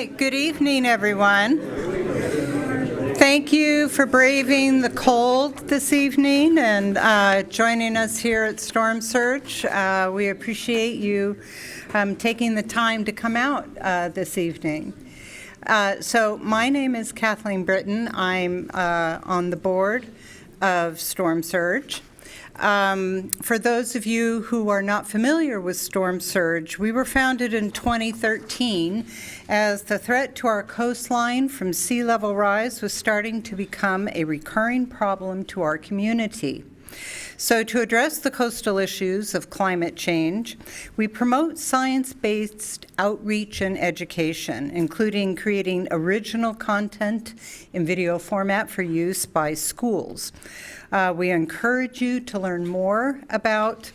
right, good evening, everyone. Thank you for braving the cold this evening and joining us here at Storm Surge. We appreciate you taking the time to come out this evening. So my name is Kathleen Britton. I'm on the board of Storm Surge. For those of you who are not familiar with Storm Surge, we were founded in 2013 as the threat to our coastline from sea level rise was starting to become a recurring problem to our community. So to address the coastal issues of climate change, we promote science-based outreach and education, including creating original content in video format for use by schools. We encourage you to learn more about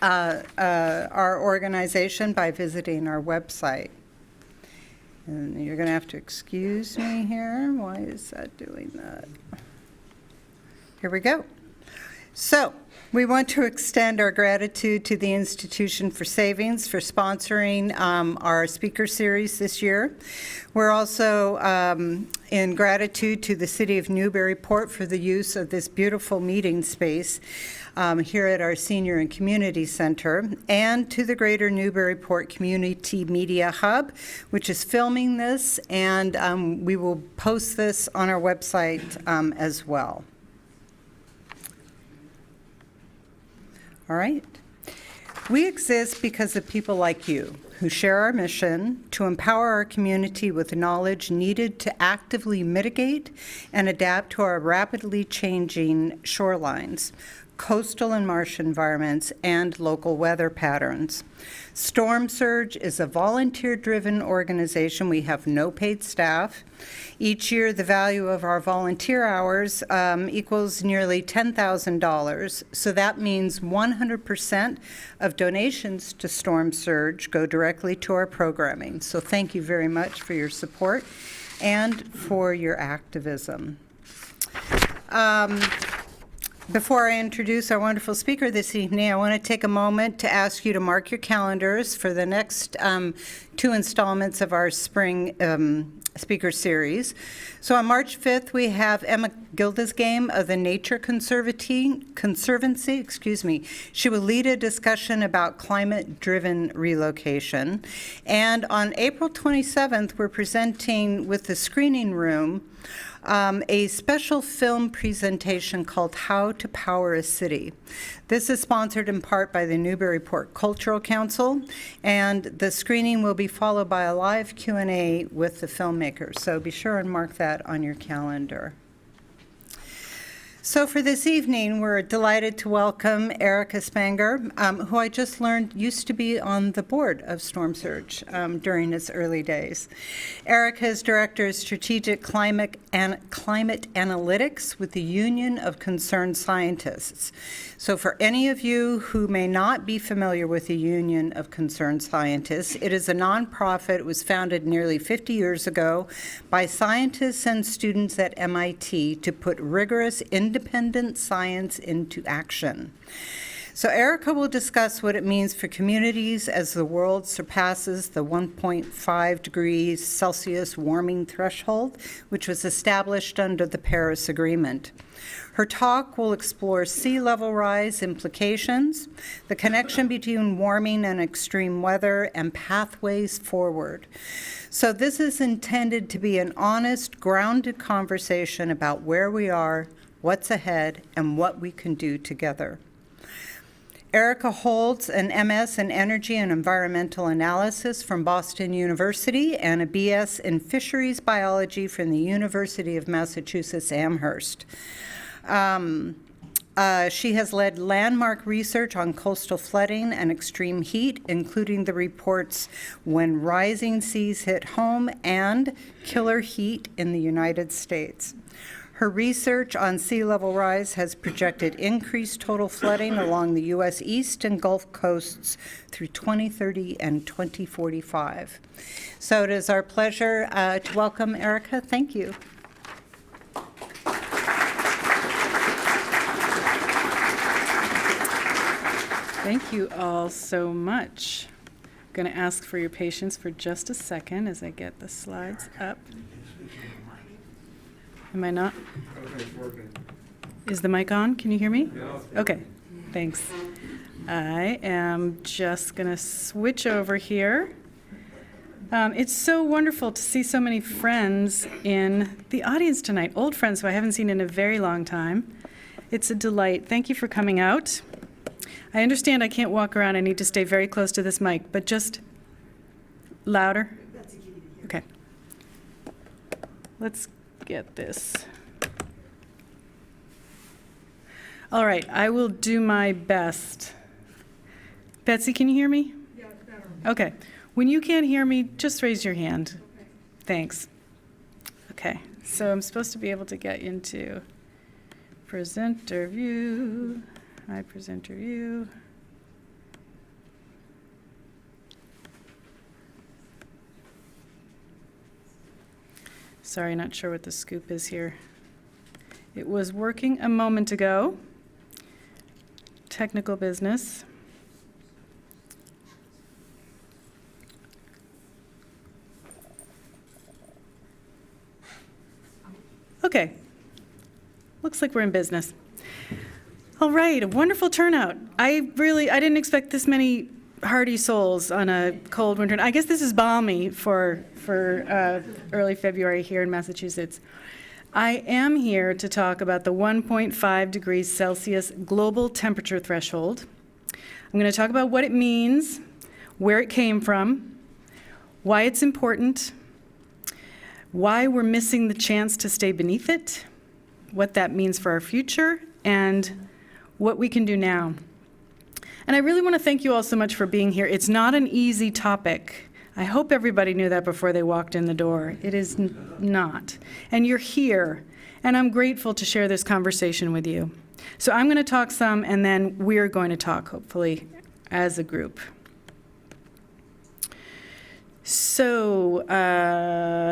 our organization by visiting our website. And you're going to have to excuse me here. Why is that doing that? Here we go. So, we want to extend our gratitude to the Institution for Savings for sponsoring our speaker series this year. We're also in gratitude to the City of Newburyport for the use of this beautiful meeting space here at our Senior and Community Center, and to the Greater Newburyport Community Media Hub, which is filming this, and we will post this on our website as well. All right. We exist because of people like you who share our mission to empower our community with knowledge needed to actively mitigate and adapt to our rapidly changing shorelines, coastal and marsh environments, and local weather patterns. Storm Surge is a volunteer-driven organization. We have no paid staff. Each year, the value of our volunteer hours equals nearly $10,000. So that means 100% of donations to Storm Surge go directly to our programming. So thank you very much for your support and for your activism. Before I introduce our wonderful speaker this evening, I want to take a moment to ask you to mark your calendars for the next two installments of our spring speaker series. So on March 5th, we have Emma Gildesgame of the Nature Conservancy. She will lead a discussion about climate-driven relocation. And on April 27th, we're presenting with the screening room a special film presentation called How to Power a City. This is sponsored in part by the Newburyport Cultural Council, and the screening will be followed by a live Q&A with the filmmakers. So be sure and mark that on your calendar. So for this evening, we're delighted to welcome Erica Spanger, who I just learned used to be on the board of Storm Surge during its early days. Erica is Director of Strategic Climate Analytics with the Union of Concerned Scientists. So for any of you who may not be familiar with the Union of Concerned Scientists, it is a nonprofit. It was founded nearly 50 years ago by scientists and students at MIT to put rigorous independent science into action. So Erica will discuss what it means for communities as the world surpasses the 1.5 degrees Celsius warming threshold, which was established under the Paris Agreement. Her talk will explore sea level rise implications, the connection between warming and extreme weather, and pathways forward. So this is intended to be an honest, grounded conversation about where we are, what's ahead, and what we can do together. Erica holds an MS in Energy and Environmental Analysis from Boston University and a BS in Fisheries Biology from the University of Massachusetts Amherst. She has led landmark research on coastal flooding and extreme heat, including the reports When Rising Seas Hit Home and Killer Heat in the United States. Her research on sea level rise has projected increased total flooding along the U.S. East and Gulf coasts through 2030 and 2045. So it is our pleasure to welcome Erica. Thank you. Thank you all so much. Going to ask for your patience for just a second as I get the slides up. Am I not? Is the mic on? Can you hear me? Okay, thanks. I am just going to switch over here. It's so wonderful to see so many friends in the audience tonight, old friends who I haven't seen in a very long time. It's a delight. Thank you for coming out. I understand I can't walk around. I need to stay very close to this mic, but just louder. Okay. Let's get this. All right, I will do my best. Betsy, can you hear me? Yeah, it's better. Okay. When you can't hear me, just raise your hand. Okay. Thanks. Okay, so I'm supposed to be able to get into presenter view. Hi, presenter view. Sorry, not sure what the scoop is here. It was working a moment ago. Technical business. Okay. Looks like we're in business. All right, a wonderful turnout. I didn't expect this many hardy souls on a cold winter. I guess this is balmy for early February here in Massachusetts. I am here to talk about the 1.5 degrees Celsius global temperature threshold. I'm going to talk about what it means, where it came from, why it's important, why we're missing the chance to stay beneath it, what that means for our future, and what we can do now. And I really want to thank you all so much for being here. It's not an easy topic. I hope everybody knew that before they walked in the door. It is not. And you're here, and I'm grateful to share this conversation with you. So I'm going to talk some, and then we're going to talk, hopefully, as a group. So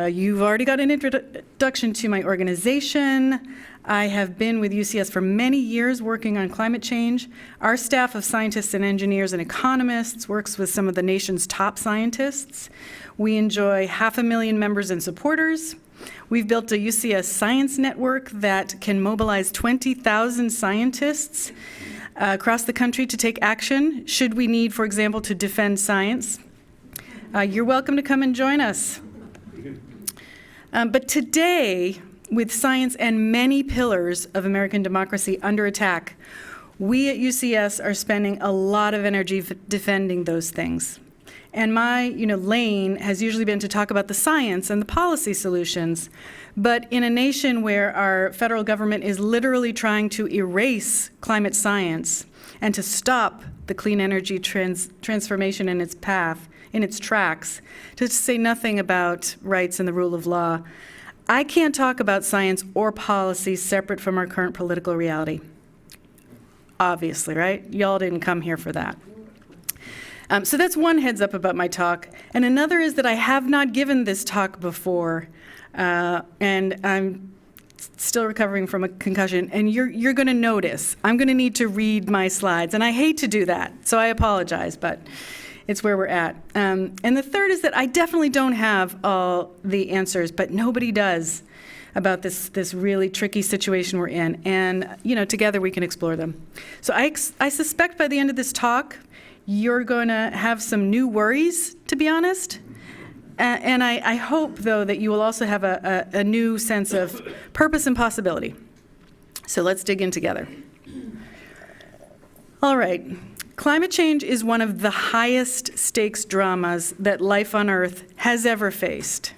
you've already got an introduction to my organization. I have been with UCS for many years working on climate change. Our staff of scientists and engineers and economists works with some of the nation's top scientists. We enjoy 500,000 members and supporters. We've built a UCS science network that can mobilize 20,000 scientists across the country to take action should we need, for example, to defend science. You're welcome to come and join us. But today, with science and many pillars of American democracy under attack, we at UCS are spending a lot of energy defending those things. And my lane has usually been to talk about the science and the policy solutions. But in a nation where our federal government is literally trying to erase climate science and to stop the clean energy transformation in its path, in its tracks, to say nothing about rights and the rule of law, I can't talk about science or policy separate from our current political reality. Obviously, right? Y'all didn't come here for that. So that's one heads up about my talk. And another is that I have not given this talk before, and I'm still recovering from a concussion, and you're going to notice. I'm going to need to read my slides, and I hate to do that, so I apologize, but it's where we're at. And the third is that I definitely don't have all the answers, but nobody does about this really tricky situation we're in. And, together we can explore them. So I suspect by the end of this talk, you're going to have some new worries, to be honest. And I hope, though, that you will also have a new sense of purpose and possibility. So let's dig in together. All right. Climate change is one of the highest stakes dramas that life on Earth has ever faced.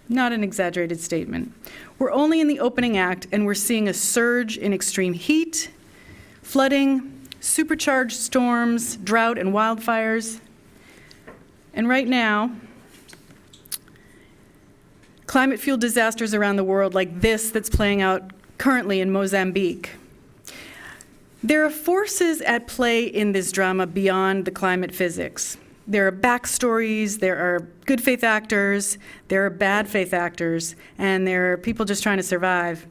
Not an exaggerated statement. We're only in the opening act, and we're seeing a surge in extreme heat, flooding, supercharged storms, drought, and wildfires. And right now, climate-fueled disasters around the world like this that's playing out currently in Mozambique. There are forces at play in this drama beyond the climate physics. There are backstories, there are good faith actors, there are bad faith actors, and there are people just trying to survive.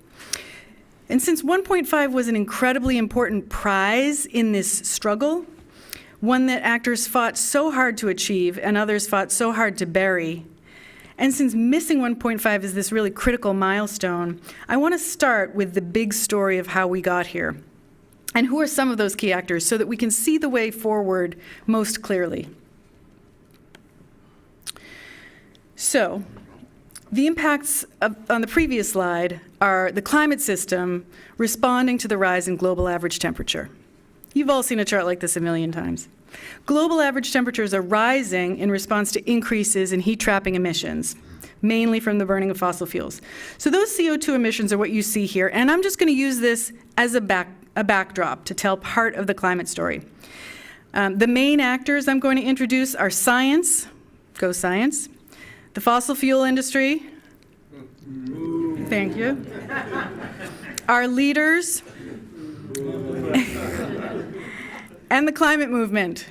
And since 1.5 was an incredibly important prize in this struggle, one that actors fought so hard to achieve and others fought so hard to bury. And since missing 1.5 is this really critical milestone, I want to start with the big story of how we got here. And who are some of those key actors so that we can see the way forward most clearly. So, the impacts on the previous slide are the climate system responding to the rise in global average temperature. You've all seen a chart like this a million times. Global average temperatures are rising in response to increases in heat-trapping emissions, mainly from the burning of fossil fuels. So those CO2 emissions are what you see here, and I'm just going to use this as a backdrop to tell part of the climate story. The main actors I'm going to introduce are science, go science, the fossil fuel industry, thank you, our leaders, and the climate movement.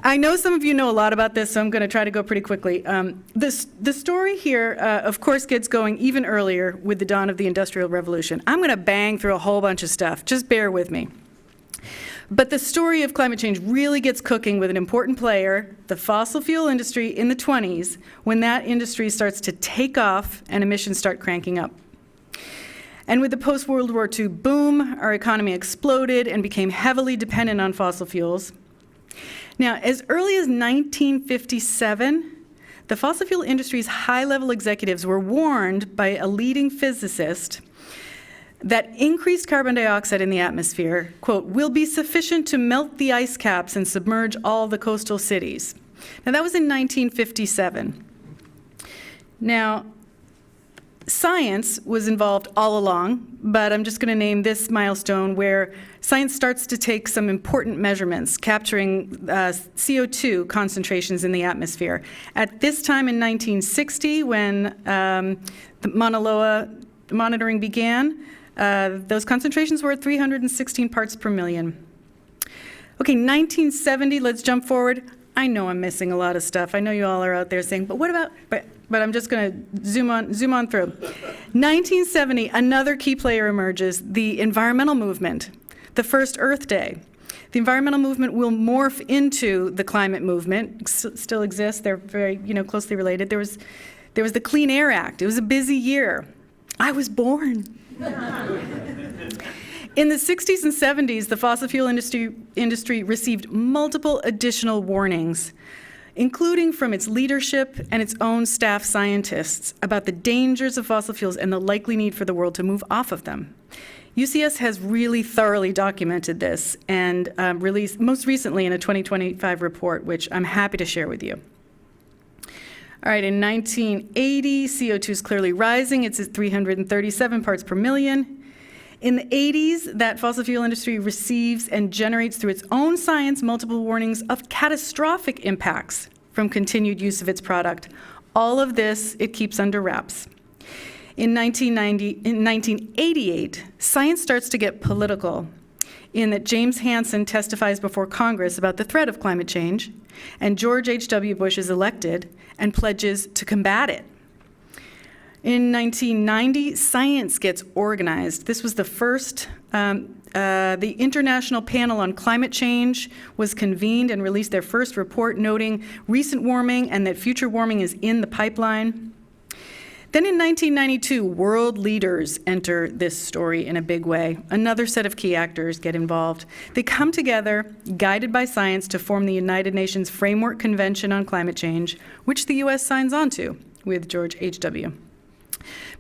I know some of you know a lot about this, so I'm going to try to go pretty quickly. The story here, of course, gets going even earlier with the dawn of the Industrial Revolution. I'm going to bang through a whole bunch of stuff. Just bear with me. But the story of climate change really gets cooking with an important player, the fossil fuel industry, in the 20s, when that industry starts to take off and emissions start cranking up. And with the post-World War II boom, our economy exploded and became heavily dependent on fossil fuels. Now, as early as 1957, the fossil fuel industry's high-level executives were warned by a leading physicist that increased carbon dioxide in the atmosphere, quote, will be sufficient to melt the ice caps and submerge all the coastal cities. Now, that was in 1957. Now, science was involved all along, but I'm just going to name this milestone where science starts to take some important measurements, capturing CO2 concentrations in the atmosphere. At this time in 1960, when the Mauna Loa monitoring began, those concentrations were at 316 parts per million. Okay, 1970, let's jump forward. I know I'm missing a lot of stuff. I know you all are out there saying, but what about, but I'm just going to zoom on through. 1970, another key player emerges, the environmental movement, the first Earth Day. The environmental movement will morph into the climate movement, still exists, they're very closely related. There was the Clean Air Act. It was a busy year. I was born. In the 60s and 70s, the fossil fuel industry received multiple additional warnings, including from its leadership and its own staff scientists about the dangers of fossil fuels and the likely need for the world to move off of them. UCS has really thoroughly documented this and released most recently in a 2025 report, which I'm happy to share with you. All right, in 1980, CO2 is clearly rising. It's at 337 parts per million. In the 80s, that fossil fuel industry receives and generates through its own science multiple warnings of catastrophic impacts from continued use of its product. All of this it keeps under wraps. In 1988, science starts to get political in that James Hansen testifies before Congress about the threat of climate change, and George H.W. Bush is elected and pledges to combat it. In 1990, science gets organized. This was the first, the International Panel on Climate Change was convened and released their first report noting recent warming and that future warming is in the pipeline. Then in 1992, world leaders enter this story in a big way. Another set of key actors get involved. They come together, guided by science, to form the United Nations Framework Convention on Climate Change, which the U.S. signs on to with George H.W.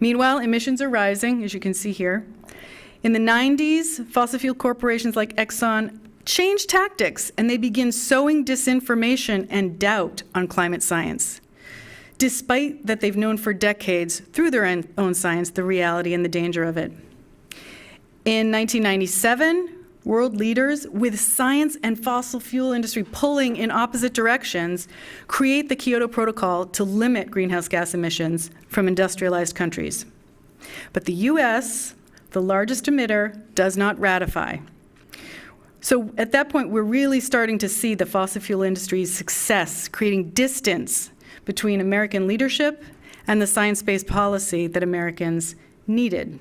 Meanwhile, emissions are rising, as you can see here. In the 90s, fossil fuel corporations like Exxon change tactics, and they begin sowing disinformation and doubt on climate science, despite that they've known for decades, through their own science, the reality and the danger of it. In 1997, world leaders, with science and fossil fuel industry pulling in opposite directions, create the Kyoto Protocol to limit greenhouse gas emissions from industrialized countries. But the U.S., the largest emitter, does not ratify. So at that point, we're really starting to see the fossil fuel industry's success, creating distance between American leadership and the science-based policy that Americans needed.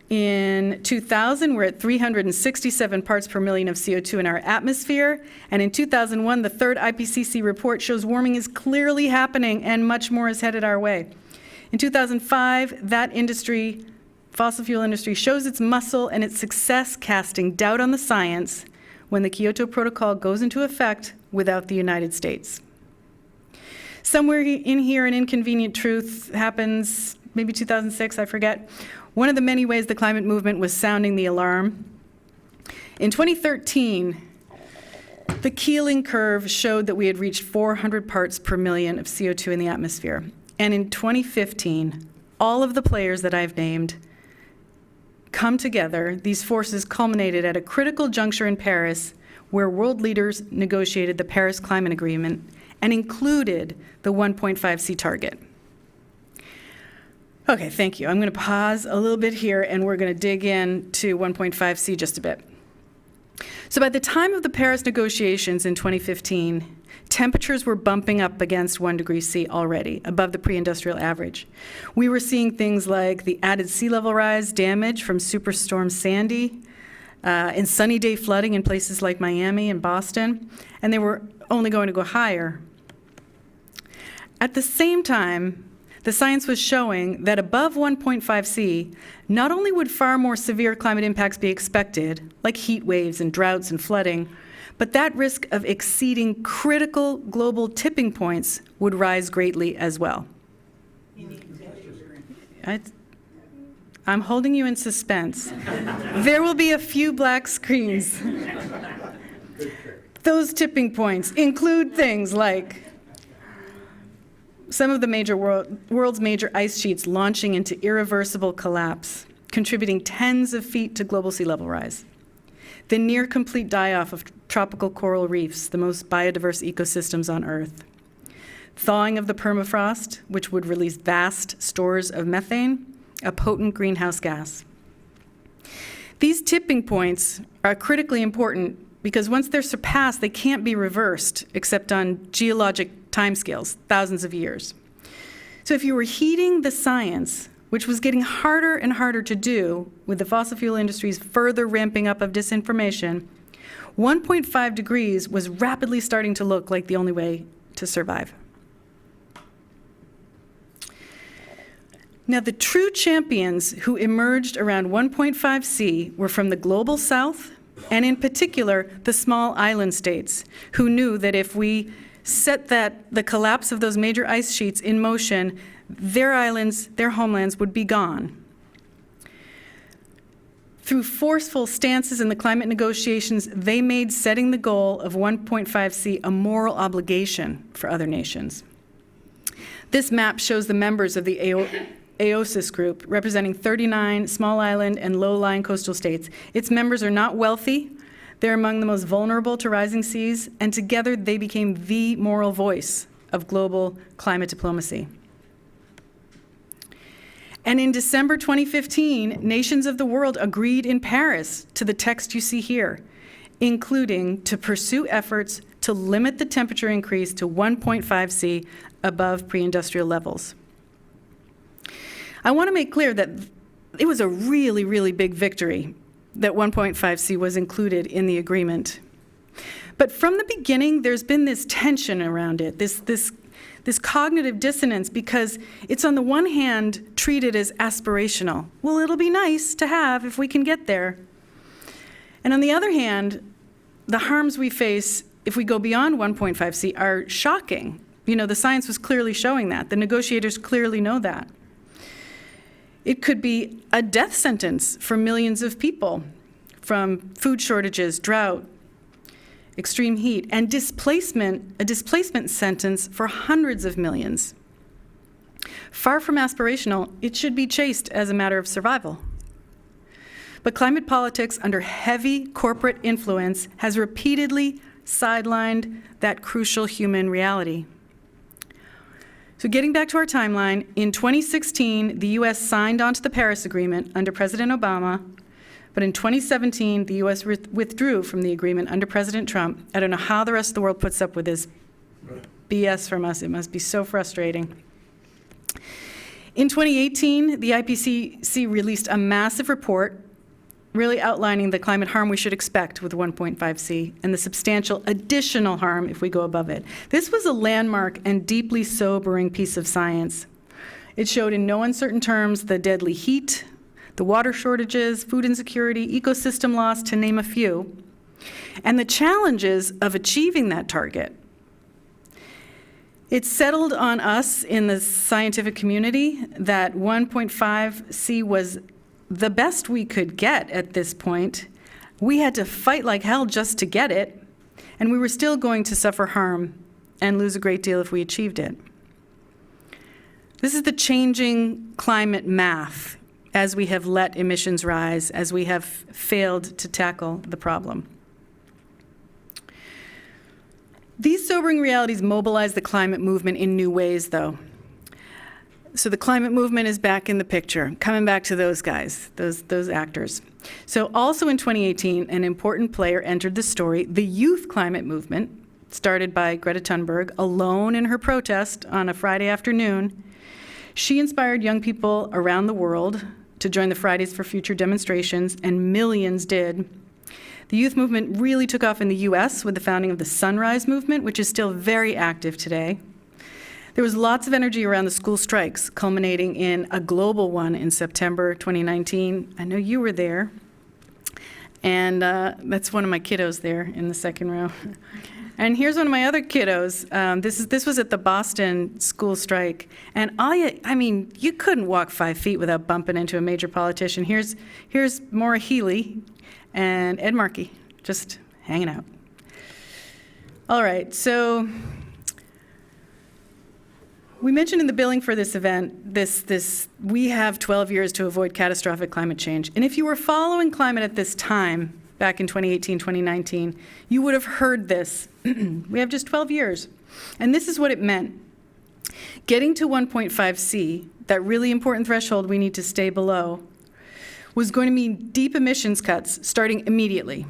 In 2000, we're at 367 parts per million of CO2 in our atmosphere. And in 2001, the third IPCC report shows warming is clearly happening and much more is headed our way. In 2005, that industry, fossil fuel industry, shows its muscle and its success casting doubt on the science when the Kyoto Protocol goes into effect without the United States. Somewhere in here, an inconvenient truth happens, maybe 2006, I forget. One of the many ways the climate movement was sounding the alarm. In 2013, the Keeling curve showed that we had reached 400 parts per million of CO2 in the atmosphere. And in 2015, all of the players that I've named come together. These forces culminated at a critical juncture in Paris, where world leaders negotiated the Paris Climate Agreement and included the 1.5C target. Okay, thank you. I'm going to pause a little bit here, and we're going to dig into 1.5C just a bit. So by the time of the Paris negotiations in 2015, temperatures were bumping up against 1 degree C already, above the pre-industrial average. We were seeing things like the added sea level rise damage from Superstorm Sandy, and sunny day flooding in places like Miami and Boston, and they were only going to go higher. At the same time, the science was showing that above 1.5C, not only would far more severe climate impacts be expected, like heat waves and droughts and flooding, but that risk of exceeding critical global tipping points would rise greatly as well. I'm holding you in suspense. There will be a few black screens. Those tipping points include things like some of the world's major ice sheets launching into irreversible collapse, contributing tens of feet to global sea level rise. The near complete die-off of tropical coral reefs, the most biodiverse ecosystems on Earth. Thawing of the permafrost, which would release vast stores of methane, a potent greenhouse gas. These tipping points are critically important because once they're surpassed, they can't be reversed except on geologic timescales, thousands of years. So if you were heeding the science, which was getting harder and harder to do with the fossil fuel industry's further ramping up of disinformation, 1.5 degrees was rapidly starting to look like the only way to survive. Now, the true champions who emerged around 1.5C were from the global south, and in particular, the small island states, who knew that if we set the collapse of those major ice sheets in motion, their islands, their homelands would be gone. Through forceful stances in the climate negotiations, they made setting the goal of 1.5C a moral obligation for other nations. This map shows the members of the AOSIS group, representing 39 small island and low-lying coastal states. Its members are not wealthy. They're among the most vulnerable to rising seas, and together they became the moral voice of global climate diplomacy. And in December 2015, nations of the world agreed in Paris to the text you see here, including to pursue efforts to limit the temperature increase to 1.5C above pre-industrial levels. I want to make clear that it was a really, really big victory that 1.5C was included in the agreement. But from the beginning, there's been this tension around it, this cognitive dissonance, because it's on the one hand treated as aspirational. Well, it'll be nice to have if we can get there. And on the other hand, the harms we face if we go beyond 1.5C are shocking. You know, the science was clearly showing that. The negotiators clearly know that. It could be a death sentence for millions of people from food shortages, drought, extreme heat, and a displacement sentence for hundreds of millions. Far from aspirational, it should be chased as a matter of survival. But climate politics under heavy corporate influence has repeatedly sidelined that crucial human reality. So getting back to our timeline, in 2016, the U.S. signed onto the Paris Agreement under President Obama, but in 2017, the U.S. withdrew from the agreement under President Trump. I don't know how the rest of the world puts up with this BS from us. It must be so frustrating. In 2018, the IPCC released a massive report really outlining the climate harm we should expect with 1.5C and the substantial additional harm if we go above it. This was a landmark and deeply sobering piece of science. It showed in no uncertain terms the deadly heat, the water shortages, food insecurity, ecosystem loss, to name a few, and the challenges of achieving that target. It's settled on us in the scientific community that 1.5C was the best we could get at this point. We had to fight like hell just to get it, and we were still going to suffer harm and lose a great deal if we achieved it. This is the changing climate math as we have let emissions rise, as we have failed to tackle the problem. These sobering realities mobilize the climate movement in new ways, though. So the climate movement is back in the picture, coming back to those guys, those actors. So also in 2018, an important player entered the story, the youth climate movement, started by Greta Thunberg, alone in her protest on a Friday afternoon. She inspired young people around the world to join the Fridays for Future demonstrations, and millions did. The youth movement really took off in the US with the founding of the Sunrise Movement, which is still very active today. There was lots of energy around the school strikes, culminating in a global one in September 2019. I know you were there. And that's one of my kiddos there in the second row. And here's one of my other kiddos. This was at the Boston school strike. And I mean, you couldn't walk 5 feet without bumping into a major politician. Here's Maura Healey and Ed Markey, just hanging out. All right, so we mentioned in the billing for this event, we have 12 years to avoid catastrophic climate change. And if you were following climate at this time, back in 2018, 2019, you would have heard this. We have just 12 years. And this is what it meant. Getting to 1.5C, that really important threshold we need to stay below, was going to mean deep emissions cuts starting immediately.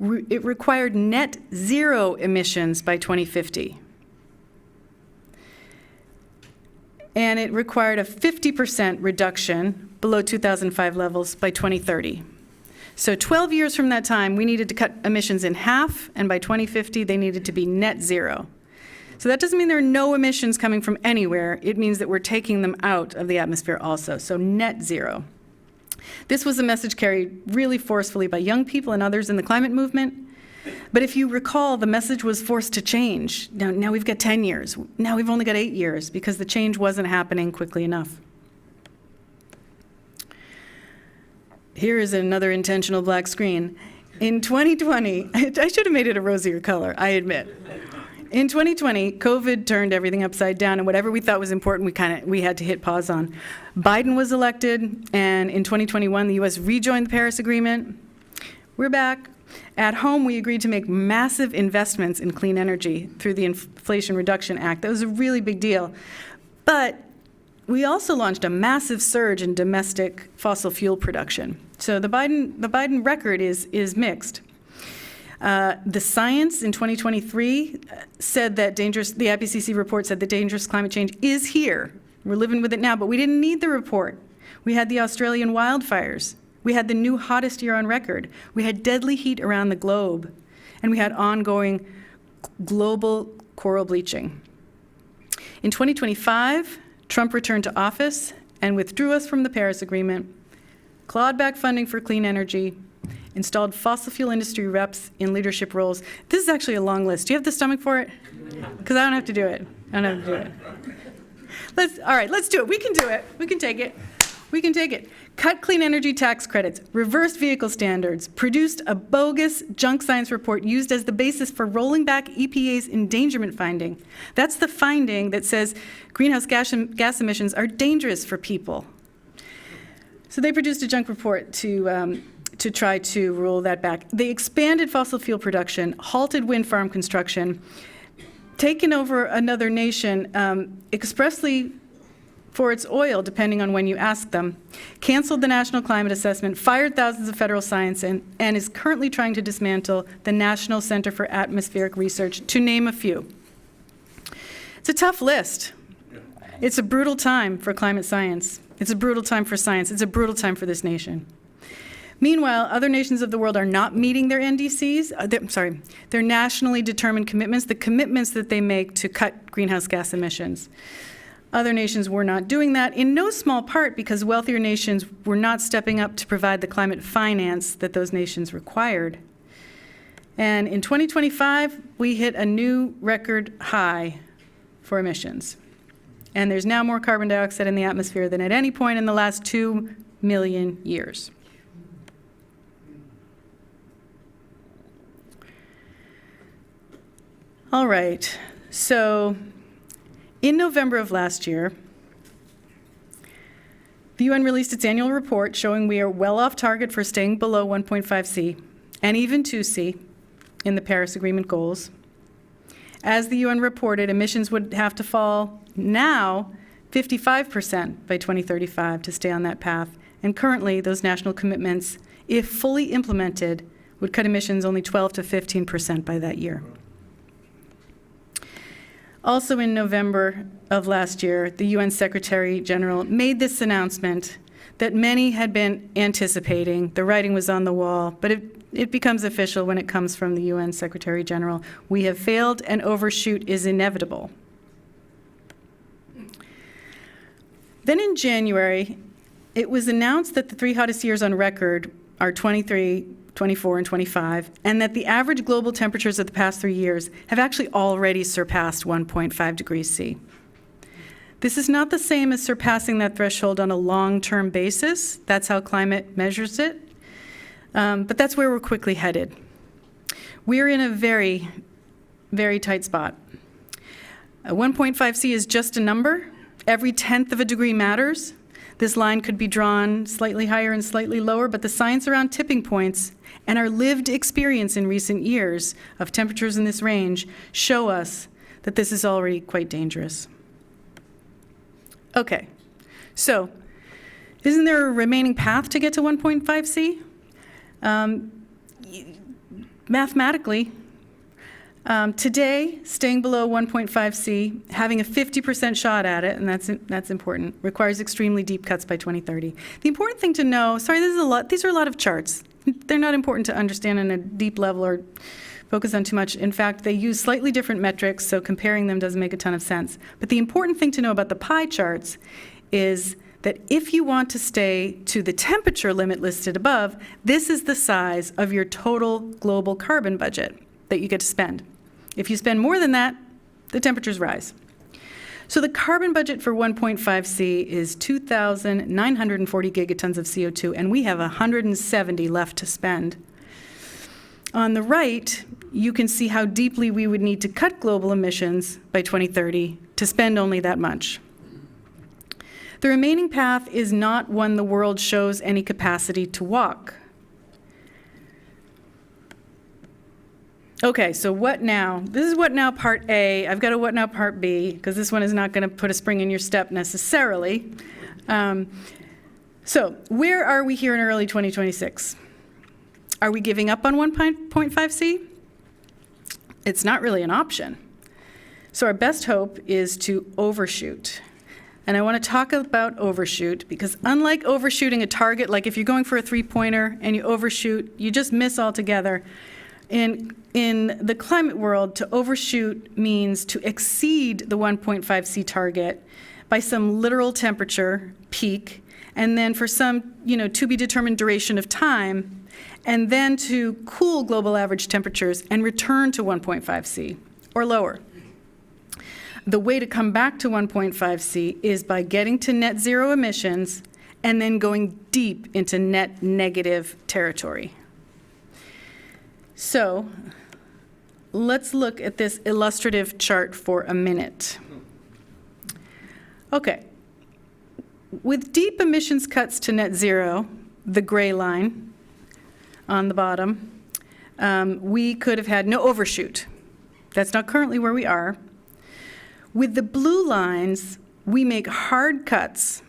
It required net zero emissions by 2050. And it required a 50% reduction below 2005 levels by 2030. So 12 years from that time, we needed to cut emissions in half, and by 2050, they needed to be net zero. So that doesn't mean there are no emissions coming from anywhere. It means that we're taking them out of the atmosphere also, so net zero. This was a message carried really forcefully by young people and others in the climate movement. But if you recall, the message was forced to change. Now we've got 10 years. Now we've only got 8 years because the change wasn't happening quickly enough. Here is another intentional black screen. In 2020, I should have made it a rosier color, I admit. In 2020, COVID turned everything upside down, and whatever we thought was important, we had to hit pause on. Biden was elected, and in 2021, the U.S. rejoined the Paris Agreement. We're back. At home, we agreed to make massive investments in clean energy through the Inflation Reduction Act. That was a really big deal. But we also launched a massive surge in domestic fossil fuel production. So the Biden record is mixed. The science in 2023 said that the IPCC report said that dangerous climate change is here. We're living with it now, but we didn't need the report. We had the Australian wildfires. We had the new hottest year on record. We had deadly heat around the globe. And we had ongoing global coral bleaching. In 2025, Trump returned to office and withdrew us from the Paris Agreement, clawed back funding for clean energy, installed fossil fuel industry reps in leadership roles. This is actually a long list. Do you have the stomach for it? Because I don't have to do it. All right, let's do it. We can do it. We can take it. We can take it. Cut clean energy tax credits, reversed vehicle standards, produced a bogus junk science report used as the basis for rolling back EPA's endangerment finding. That's the finding that says greenhouse gas emissions are dangerous for people. So they produced a junk report to try to roll that back. They expanded fossil fuel production, halted wind farm construction, taken over another nation expressly for its oil, depending on when you ask them, canceled the National Climate Assessment, fired thousands of federal science, and is currently trying to dismantle the National Center for Atmospheric Research, to name a few. It's a tough list. It's a brutal time for climate science. It's a brutal time for science. It's a brutal time for this nation. Meanwhile, other nations of the world are not meeting their NDCs, their nationally determined commitments, the commitments that they make to cut greenhouse gas emissions. Other nations were not doing that, in no small part because wealthier nations were not stepping up to provide the climate finance that those nations required. And in 2025, we hit a new record high for emissions. And there's now more carbon dioxide in the atmosphere than at any point in the last 2 million years. All right, so in November of last year, the UN released its annual report showing we are well off target for staying below 1.5C and even 2C in the Paris Agreement goals. As the UN reported, emissions would have to fall now 55% by 2035 to stay on that path. And currently, those national commitments, if fully implemented, would cut emissions only 12 to 15% by that year. Also in November of last year, the UN Secretary General made this announcement that many had been anticipating. The writing was on the wall, but it becomes official when it comes from the UN Secretary General. We have failed and overshoot is inevitable. Then in January, it was announced that the 3 hottest years on record are 23, 24, and 25, and that the average global temperatures of the past 3 years have actually already surpassed 1.5 degrees C. This is not the same as surpassing that threshold on a long-term basis. That's how climate measures it. But that's where we're quickly headed. We're in a very, very tight spot. 1.5 C is just a number. Every 1/10 of a degree matters. This line could be drawn slightly higher and slightly lower, but the science around tipping points and our lived experience in recent years of temperatures in this range show us that this is already quite dangerous. Okay, so isn't there a remaining path to get to 1.5 C? Mathematically, today, staying below 1.5 C, having a 50% shot at it, and that's important, requires extremely deep cuts by 2030. The important thing to know, these are a lot of charts. They're not important to understand on a deep level or focus on too much. In fact, they use slightly different metrics, so comparing them doesn't make a ton of sense. But the important thing to know about the pie charts is that if you want to stay to the temperature limit listed above, this is the size of your total global carbon budget that you get to spend. If you spend more than that, the temperatures rise. So the carbon budget for 1.5 C is 2,940 gigatons of CO2, and we have 170 left to spend. On the right, you can see how deeply we would need to cut global emissions by 2030 to spend only that much. The remaining path is not one the world shows any capacity to walk. Okay, so what now? This is what now part A. I've got a what now part B, because this one is not going to put a spring in your step necessarily. So where are we here in early 2026? Are we giving up on 1.5 C? It's not really an option. So our best hope is to overshoot. And I want to talk about overshoot because unlike overshooting a target, like if you're going for a three-pointer and you overshoot, you just miss altogether. In the climate world, to overshoot means to exceed the 1.5 C target by some literal temperature peak, and then for some, to be determined duration of time, and then to cool global average temperatures and return to 1.5 C or lower. The way to come back to 1.5 C is by getting to net zero emissions and then going deep into net negative territory. So let's look at this illustrative chart for a minute. Okay. With deep emissions cuts to net zero, the gray line on the bottom, we could have had no overshoot. That's not currently where we are. With the blue lines, we make hard cuts,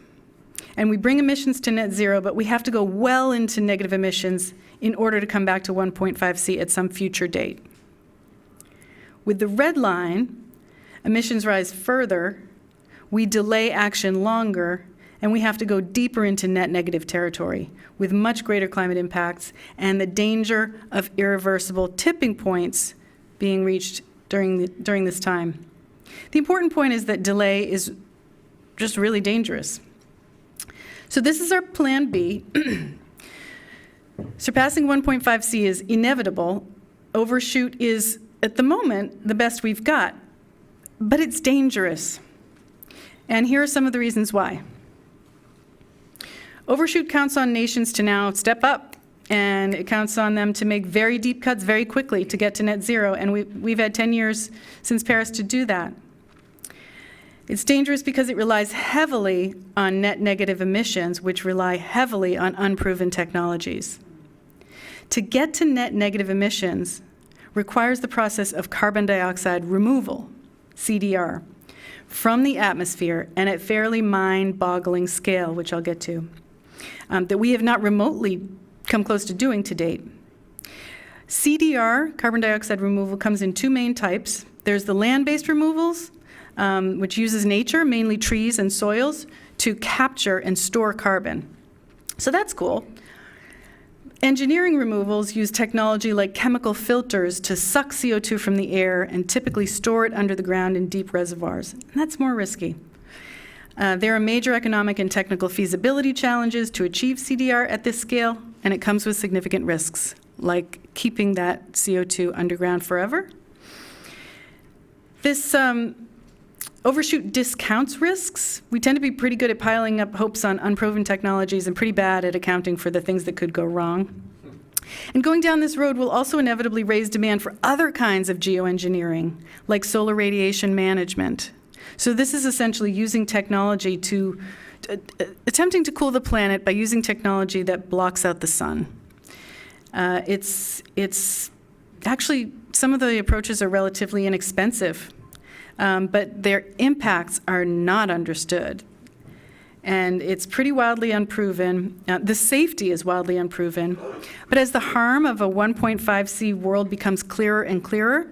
and we bring emissions to net zero, but we have to go well into negative emissions in order to come back to 1.5 C at some future date. With the red line, emissions rise further. we delay action longer, and we have to go deeper into net negative territory with much greater climate impacts and the danger of irreversible tipping points being reached during this time. The important point is that delay is just really dangerous. So this is our plan B. Surpassing 1.5C is inevitable. Overshoot is, at the moment, the best we've got, but it's dangerous. And here are some of the reasons why. Overshoot counts on nations to now step up, and it counts on them to make very deep cuts very quickly to get to net zero, and we've had 10 years since Paris to do that. It's dangerous because it relies heavily on net negative emissions, which rely heavily on unproven technologies. To get to net negative emissions requires the process of carbon dioxide removal, CDR, from the atmosphere and at fairly mind-boggling scale, which I'll get to, that we have not remotely come close to doing to date. CDR, carbon dioxide removal, comes in two main types. There's the land-based removals, which uses nature, mainly trees and soils, to capture and store carbon. So that's cool. Engineering removals use technology like chemical filters to suck CO2 from the air and typically store it under the ground in deep reservoirs. And that's more risky. There are major economic and technical feasibility challenges to achieve CDR at this scale, and it comes with significant risks, like keeping that CO2 underground forever. This overshoot discounts risks. We tend to be pretty good at piling up hopes on unproven technologies and pretty bad at accounting for the things that could go wrong. And going down this road will also inevitably raise demand for other kinds of geoengineering, like solar radiation management. So this is essentially using technology to, attempting to cool the planet by using technology that blocks out the sun. It's actually, some of the approaches are relatively inexpensive. But their impacts are not understood. And it's pretty wildly unproven. The safety is wildly unproven. But as the harm of a 1.5C world becomes clearer and clearer,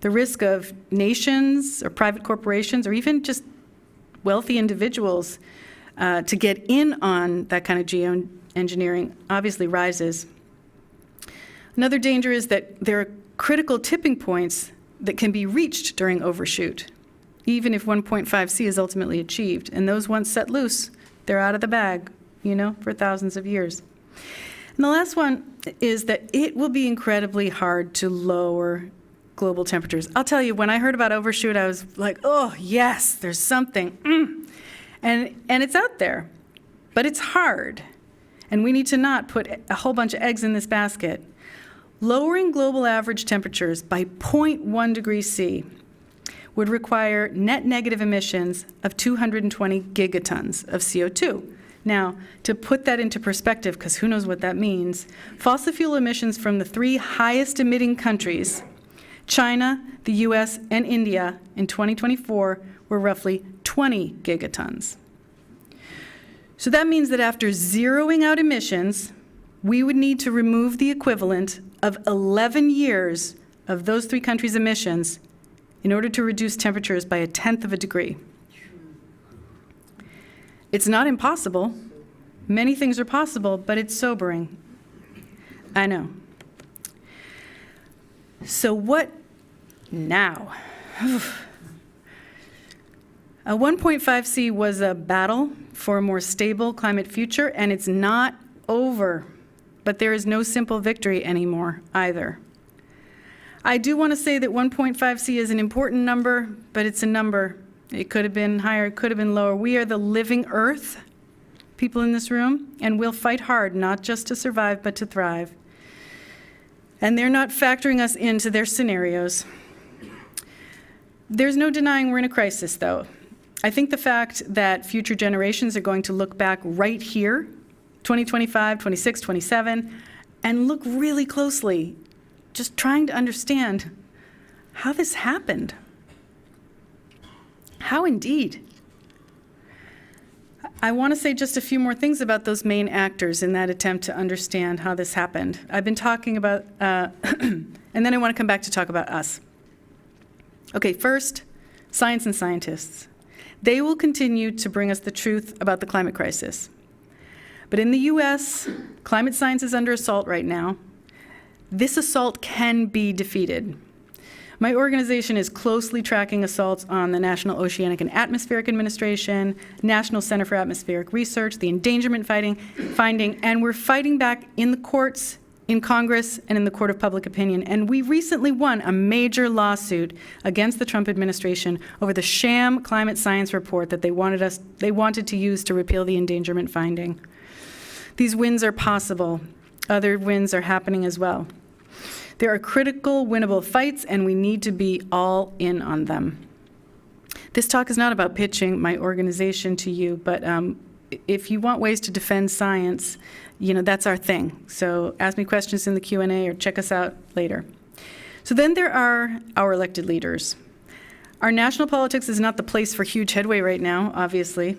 the risk of nations or private corporations or even just wealthy individuals to get in on that kind of geoengineering obviously rises. Another danger is that there are critical tipping points that can be reached during overshoot, even if 1.5C is ultimately achieved. And those once set loose, they're out of the bag, for thousands of years. And the last one is that it will be incredibly hard to lower global temperatures. I'll tell you, when I heard about overshoot, I was like, oh, yes, there's something. And it's out there, but it's hard. And we need to not put a whole bunch of eggs in this basket. Lowering global average temperatures by 0.1 degrees C would require net negative emissions of 220 gigatons of CO2. Now, to put that into perspective, because who knows what that means, fossil fuel emissions from the three highest emitting countries, China, the US, and India, in 2024 were roughly 20 gigatons. So that means that after zeroing out emissions, we would need to remove the equivalent of 11 years of those three countries' emissions in order to reduce temperatures by 1/10 of a degree. It's not impossible. Many things are possible, but it's sobering. I know. So what now? A 1.5C was a battle for a more stable climate future, and it's not over. But there is no simple victory anymore either. I do want to say that 1.5C is an important number, but it's a number. It could have been higher, it could have been lower. We are the living Earth, people in this room, and we'll fight hard, not just to survive, but to thrive. And they're not factoring us into their scenarios. There's no denying we're in a crisis, though. I think the fact that future generations are going to look back right here, 2025, 26, 27, and look really closely, just trying to understand how this happened. How indeed? I want to say just a few more things about those main actors in that attempt to understand how this happened. I've been talking about, and then I want to come back to talk about us. Okay, first, science and scientists. They will continue to bring us the truth about the climate crisis. But in the U.S., climate science is under assault right now. This assault can be defeated. My organization is closely tracking assaults on the National Oceanic and Atmospheric Administration, National Center for Atmospheric Research, the endangerment finding, and we're fighting back in the courts, in Congress, and in the Court of Public Opinion. And we recently won a major lawsuit against the Trump administration over the sham climate science report that they wanted to use to repeal the endangerment finding. These wins are possible. Other wins are happening as well. There are critical, winnable fights, and we need to be all in on them. This talk is not about pitching my organization to you, but if you want ways to defend science, that's our thing. So ask me questions in the Q&A or check us out later. So then there are our elected leaders. Our national politics is not the place for huge headway right now, obviously,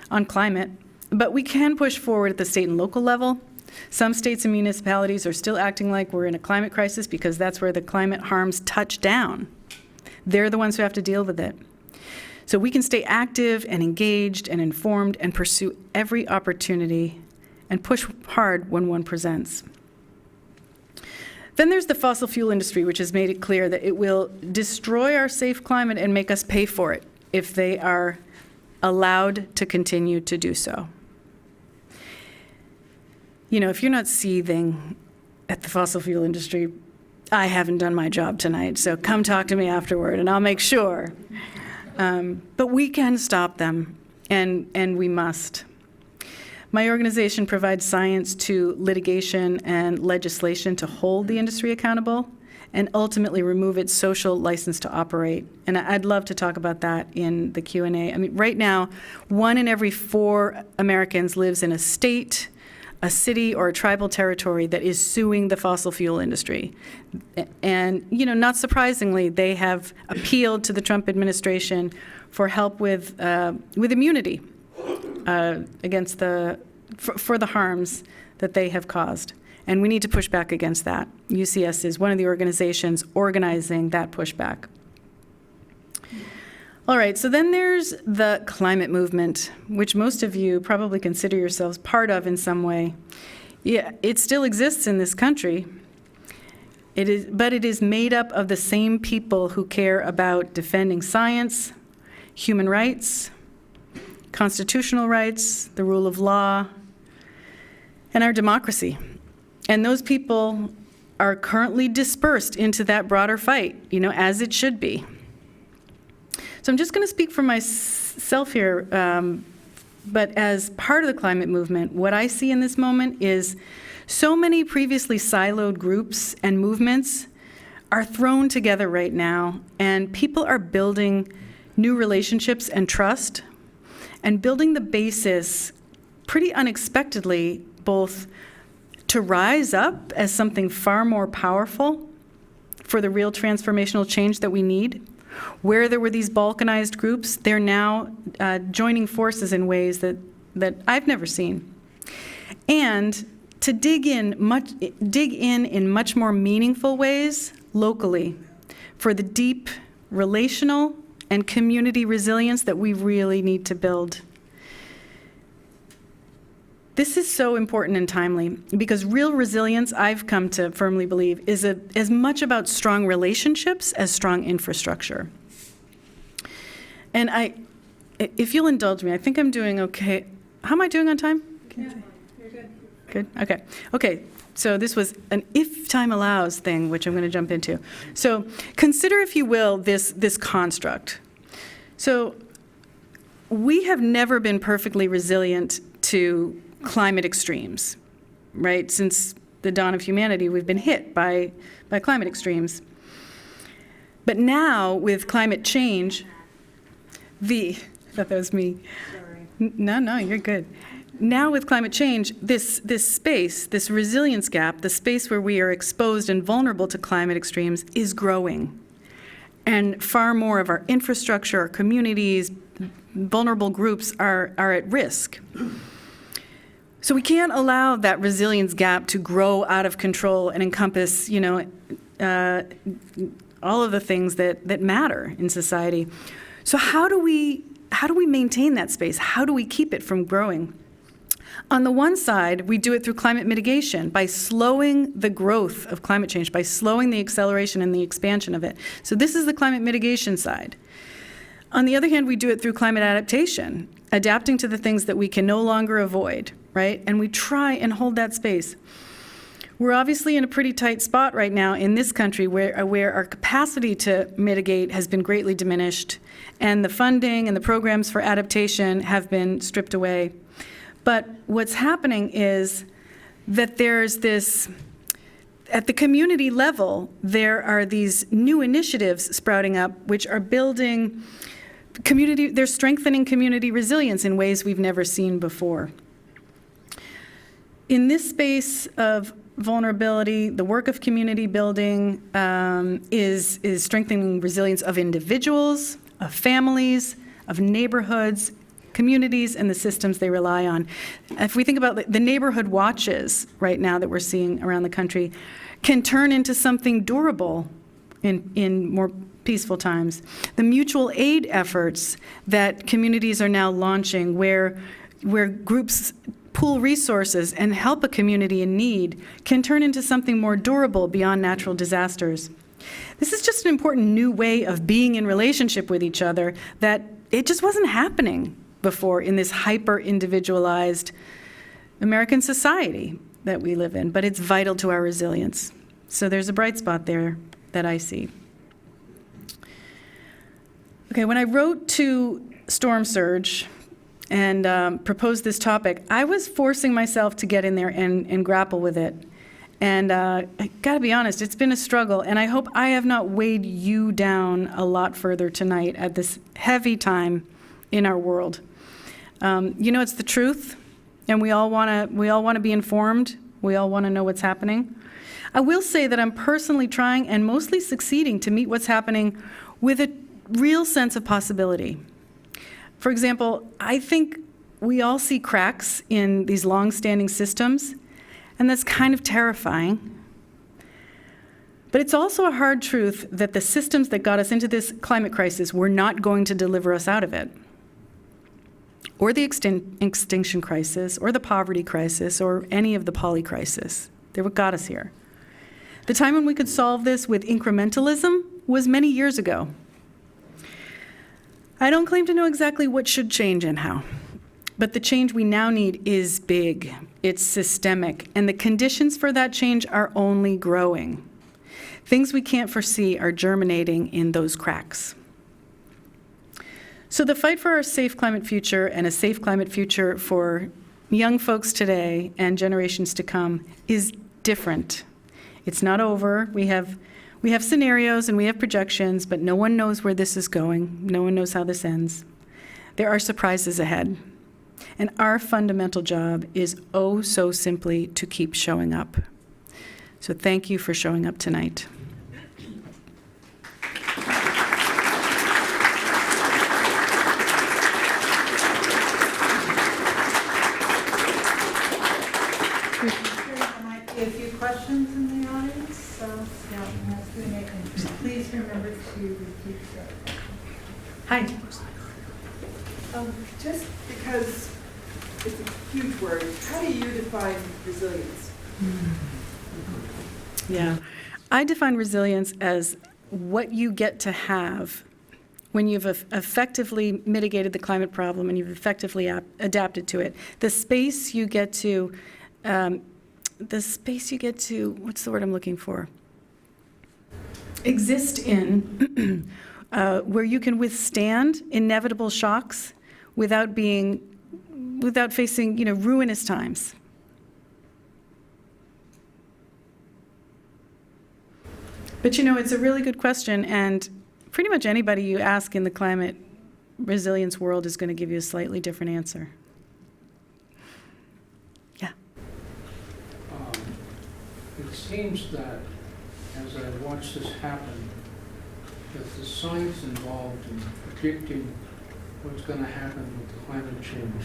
on climate, but we can push forward at the state and local level. Some states and municipalities are still acting like we're in a climate crisis because that's where the climate harms touch down. They're the ones who have to deal with it. So we can stay active and engaged and informed and pursue every opportunity and push hard when one presents. Then there's the fossil fuel industry, which has made it clear that it will destroy our safe climate and make us pay for it if they are allowed to continue to do so. If you're not seething at the fossil fuel industry, I haven't done my job tonight, so come talk to me afterward and I'll make sure. But we can stop them, and we must. My organization provides science to litigation and legislation to hold the industry accountable and ultimately remove its social license to operate. And I'd love to talk about that in the Q&A. I mean, right now, 1 in every 4 Americans lives in a state, a city, or a tribal territory that is suing the fossil fuel industry. And, not surprisingly, they have appealed to the Trump administration for help with immunity against for the harms that they have caused. And we need to push back against that. UCS is one of the organizations organizing that pushback. All right, so then there's the climate movement, which most of you probably consider yourselves part of in some way. Yeah, it still exists in this country. But it is made up of the same people who care about defending science, human rights, constitutional rights, the rule of law, and our democracy. And those people are currently dispersed into that broader fight, as it should be. So I'm just going to speak for myself here, but as part of the climate movement, what I see in this moment is so many previously siloed groups and movements are thrown together right now, and people are building new relationships and trust, and building the basis pretty unexpectedly, both to rise up as something far more powerful for the real transformational change that we need. Where there were these balkanized groups, they're now joining forces in ways that I've never seen. And to dig in much more meaningful ways locally for the deep relational and community resilience that we really need to build. This is so important and timely because real resilience, I've come to firmly believe, is as much about strong relationships as strong infrastructure. And if you'll indulge me, I think I'm doing okay. How am I doing on time? Yeah, you're good. Good? Okay. Okay, so this was an if time allows thing, which I'm going to jump into. So consider, if you will, this construct. So we have never been perfectly resilient to climate extremes, right? Since the dawn of humanity, we've been hit by climate extremes. But now, with climate change, I thought that was me. Sorry. No, you're good. Now with climate change, this space, this resilience gap, the space where we are exposed and vulnerable to climate extremes is growing. And far more of our infrastructure, our communities, vulnerable groups are at risk. So we can't allow that resilience gap to grow out of control and encompass, all of the things that matter in society. So how do we how do we maintain that space? How do we keep it from growing? On the one side, we do it through climate mitigation, by slowing the growth of climate change, by slowing the acceleration and the expansion of it. So this is the climate mitigation side. On the other hand, we do it through climate adaptation, adapting to the things that we can no longer avoid, right? And we try and hold that space. We're obviously in a pretty tight spot right now in this country where our capacity to mitigate has been greatly diminished, and the funding and the programs for adaptation have been stripped away. But what's happening is that there's this, at the community level, there are these new initiatives sprouting up which are building community, they're strengthening community resilience in ways we've never seen before. In this space of vulnerability, the work of community building is strengthening resilience of individuals, of families, of neighborhoods, communities, and the systems they rely on. If we think about the neighborhood watches right now that we're seeing around the country, can turn into something durable in more peaceful times. The mutual aid efforts that communities are now launching, where groups pool resources and help a community in need, can turn into something more durable beyond natural disasters. This is just an important new way of being in relationship with each other that it just wasn't happening before in this hyper-individualized American society that we live in, but it's vital to our resilience. So there's a bright spot there that I see. Okay, when I wrote to Storm Surge and proposed this topic, I was forcing myself to get in there and grapple with it. And I gotta be honest, it's been a struggle, and I hope I have not weighed you down a lot further tonight at this heavy time in our world. It's the truth, and we all wanna be informed. We all wanna know what's happening. I will say that I'm personally trying and mostly succeeding to meet what's happening with a real sense of possibility. For example, I think we all see cracks in these long-standing systems, and that's kind of terrifying. But it's also a hard truth that the systems that got us into this climate crisis were not going to deliver us out of it, or the extinction crisis, or the poverty crisis, or any of the poly crisis. They're what got us here. The time when we could solve this with incrementalism was many years ago. I don't claim to know exactly what should change and how, but the change we now need is big, it's systemic, and the conditions for that change are only growing. Things we can't foresee are germinating in those cracks. So the fight for our safe climate future and a safe climate future for young folks today and generations to come is different. It's not over. We have scenarios and we have projections, but no one knows where this is going. No one knows how this ends. There are surprises ahead. And our fundamental job is oh so simply to keep showing up. So thank you for showing up tonight. There might be a few questions in the audience, so please remember to repeat that. Hi. Just because it's a huge word, how do you define resilience? Yeah. I define resilience as what you get to have when you've effectively mitigated the climate problem and you've effectively adapted to it. The space you get to, what's the word I'm looking for? Exist in, where you can withstand inevitable shocks without facing, ruinous times. But it's a really good question, and pretty much anybody you ask in the climate resilience world is going to give you a slightly different answer. Yeah. It seems that, as I watch this happen, that the science involved in predicting what's going to happen with the climate change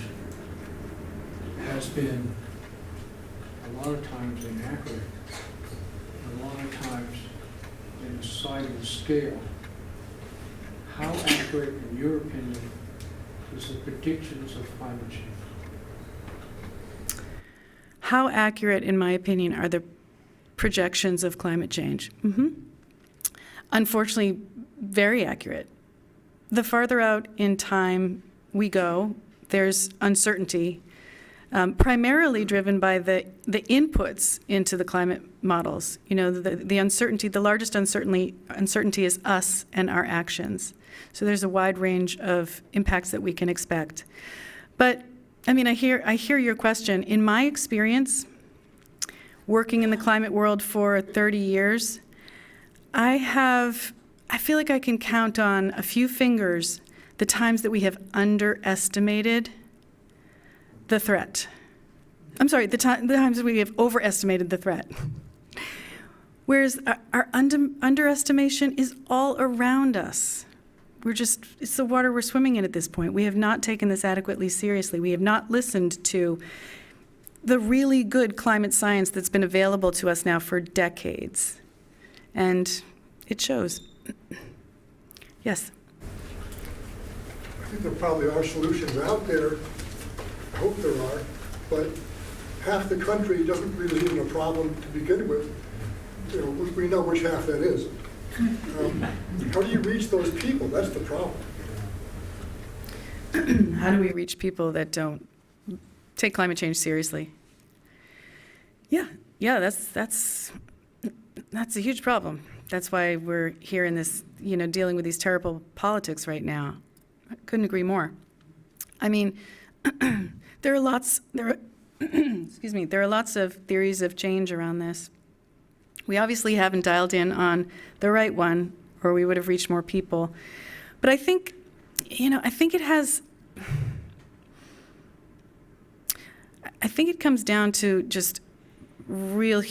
has been a lot of times inaccurate, a lot of times in a sliding scale. How accurate, in your opinion, is the predictions of climate change? How accurate, in my opinion, are the projections of climate change? Unfortunately, very accurate. The farther out in time we go, there's uncertainty, primarily driven by the inputs into the climate models. You know, the uncertainty, the largest uncertainty is us and our actions. So there's a wide range of impacts that we can expect. But I mean, I hear your question. In my experience, working in the climate world for 30 years, I feel like I can count on a few fingers the times that we have underestimated the threat. I'm sorry, the times that we have overestimated the threat. Whereas our underestimation is all around us. It's the water we're swimming in at this point. We have not taken this adequately seriously. We have not listened to the really good climate science that's been available to us now for decades. And it shows. Yes? I think there probably are solutions out there. I hope there are. But half the country doesn't really even a problem to begin with. You know, we know which half that is. How do you reach those people? That's the problem. How do we reach people that don't take climate change seriously? Yeah, that's a huge problem. That's why we're here in this, dealing with these terrible politics right now. I couldn't agree more. I mean, there are lots of theories of change around this. We obviously haven't dialed in on the right one, or we would have reached more people. But I think it comes down to just real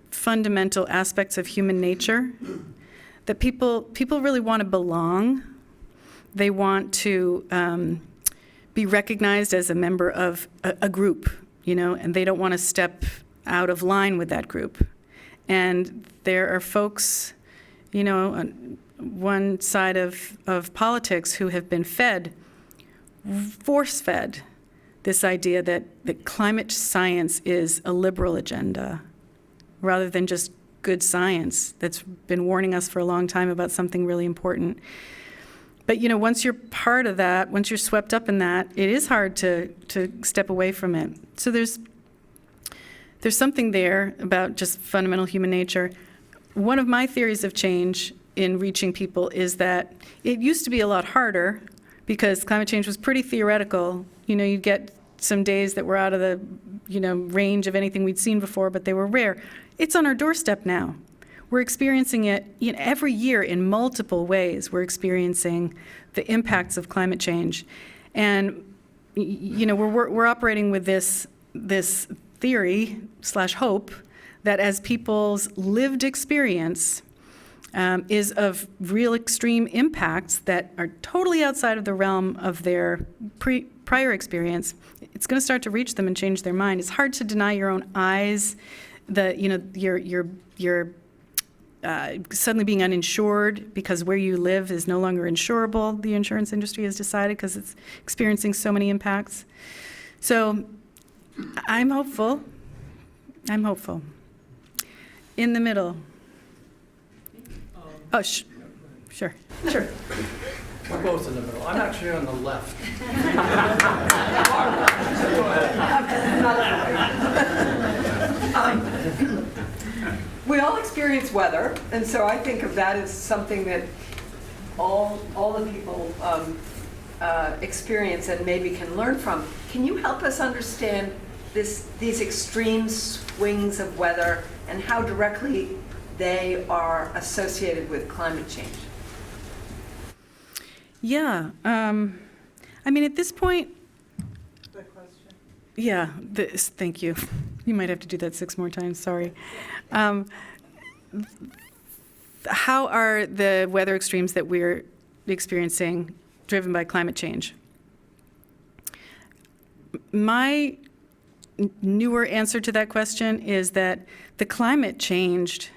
fundamental aspects of human nature, that people really want to belong. They want to be recognized as a member of a group, and they don't want to step out of line with that group. And there are folks, on one side of politics who have been force-fed this idea that climate science is a liberal agenda rather than just good science that's been warning us for a long time about something really important. But, once you're part of that, once you're swept up in that, it is hard to step away from it. So there's something there about just fundamental human nature. One of my theories of change in reaching people is that it used to be a lot harder because climate change was pretty theoretical. You'd get some days that were out of the, range of anything we'd seen before, but they were rare. It's on our doorstep now. We're experiencing it every year in multiple ways. We're experiencing the impacts of climate change. And, we're operating with this theory / hope that as people's lived experience is of real extreme impacts that are totally outside of the realm of their prior experience, it's going to start to reach them and change their mind. It's hard to deny your own eyes, you're suddenly being uninsured because where you live is no longer insurable, the insurance industry has decided, because it's experiencing so many impacts. So I'm hopeful. In the middle. Oh, sure. We're both in the middle. I'm actually on the left. We all experience weather, and so I think of that as something that all the people experience and maybe can learn from. Can you help us understand these extreme swings of weather and how directly they are associated with climate change? Yeah. At this point, Good question. yeah, thank you. You might have to do that 6 more times, sorry. How are the weather extremes that we're experiencing driven by climate change? My newer answer to that question is that the climate changed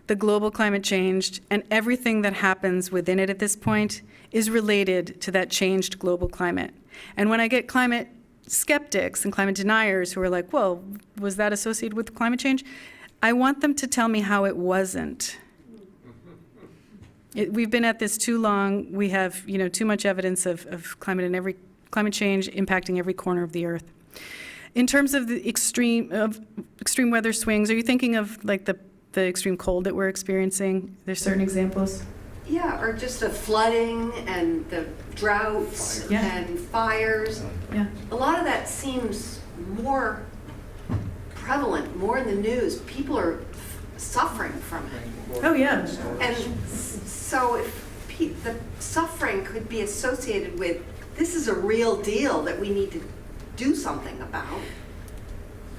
the global climate change, and everything that happens within it at this point is related to that changed global climate. And when I get climate skeptics and climate deniers who are like, well, was that associated with climate change? I want them to tell me how it wasn't. We've been at this too long. We have, too much evidence of climate change impacting every corner of the earth. In terms of the extreme weather swings, are you thinking of like the extreme cold that we're experiencing? There's certain examples. Yeah, or just the flooding and the droughts and fires. Yeah. A lot of that seems more prevalent, more in the news. People are suffering from it. Oh, yeah. And so if the suffering could be associated with, this is a real deal that we need to do something about,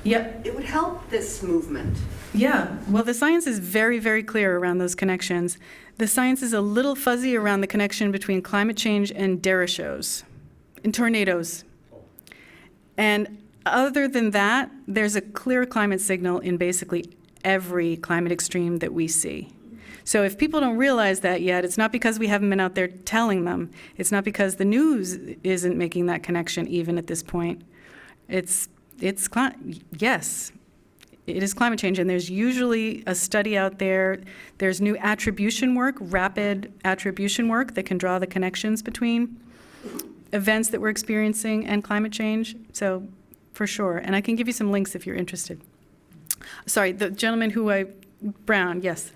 Yep. it would help this movement. Yeah. Well, the science is very, very clear around those connections. The science is a little fuzzy around the connection between climate change and derechos and tornadoes. And other than that, there's a clear climate signal in basically every climate extreme that we see. So if people don't realize that yet, it's not because we haven't been out there telling them. It's not because the news isn't making that connection even at this point. Yes, it is climate change, and there's usually a study out there. There's new attribution work, rapid attribution work that can draw the connections between events that we're experiencing and climate change. So for sure, and I can give you some links if you're interested. Sorry, the gentleman Brown, yes.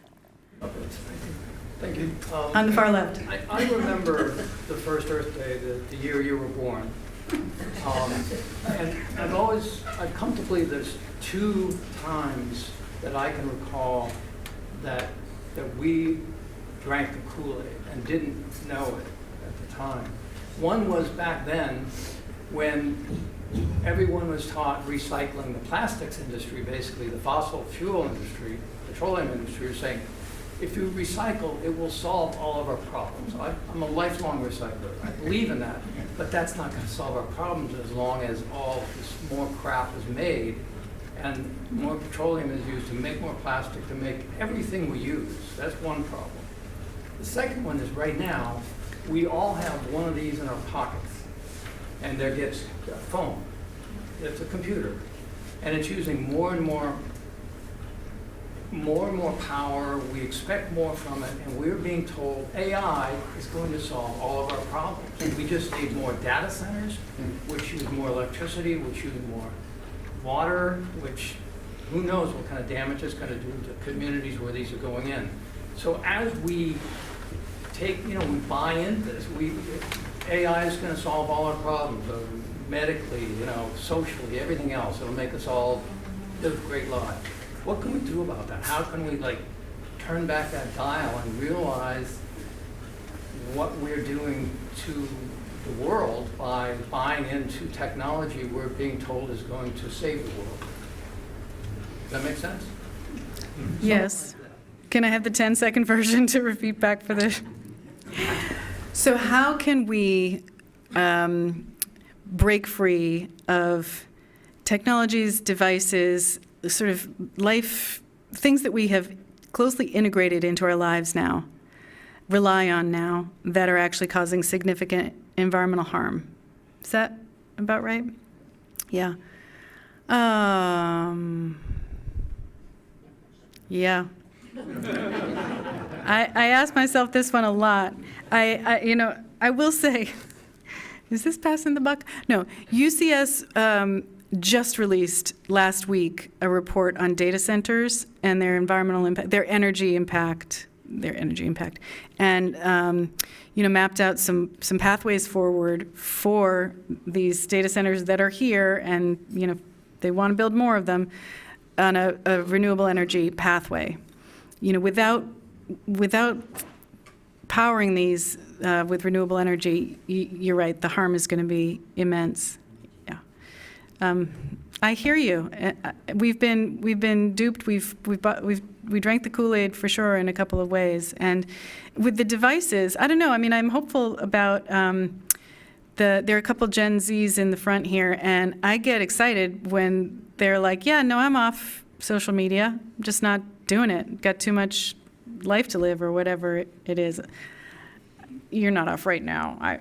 Thank you. On the far left. I remember the first Earth Day, the year you were born. And I've come to believe there's 2 times that I can recall that we drank the Kool-Aid and didn't know it at the time. One was back then when everyone was taught recycling. The plastics industry, basically the fossil fuel industry, petroleum industry, are saying, if you recycle, it will solve all of our problems. I'm a lifelong recycler. I believe in that, but that's not going to solve our problems as long as all this more crap is made and more petroleum is used to make more plastic, to make everything we use. That's one problem. The second one is right now, we all have one of these in our pockets, and there gets a phone. It's a computer, and it's using more and more power. We expect more from it, and we're being told AI is going to solve all of our problems. We just need more data centers, which use more electricity, which use more water, which who knows what kind of damage it's going to do to communities where these are going in. So as we we buy into this, AI is going to solve all our problems, medically, socially, everything else. It'll make us all live great lives. What can we do about that? How can we turn back that dial and realize what we're doing to the world by buying into technology we're being told is going to save the world? Does that make sense? Yes. Can I have the 10-second version to repeat back for the... So how can we break free of technologies, devices, sort of things that we have closely integrated into our lives now, rely on now, that are actually causing significant environmental harm? Is that about right? Yeah. Yeah. I ask myself this one a lot. I will say, is this passing the buck? No. UCS just released last week a report on data centers and their environmental impact, their energy impact, and mapped out some pathways forward for these data centers that are here, and they want to build more of them on a renewable energy pathway. Without powering these with renewable energy, you're right, the harm is going to be immense. Yeah, I hear you. We've been duped. We drank the Kool-Aid for sure in a couple of ways. And with the devices, I don't know. I mean, I'm hopeful about there are a couple Gen Zs in the front here, and I get excited when they're like, "Yeah, no, I'm off social media. I'm just not doing it. Got too much life to live or whatever it is. You're not off right now.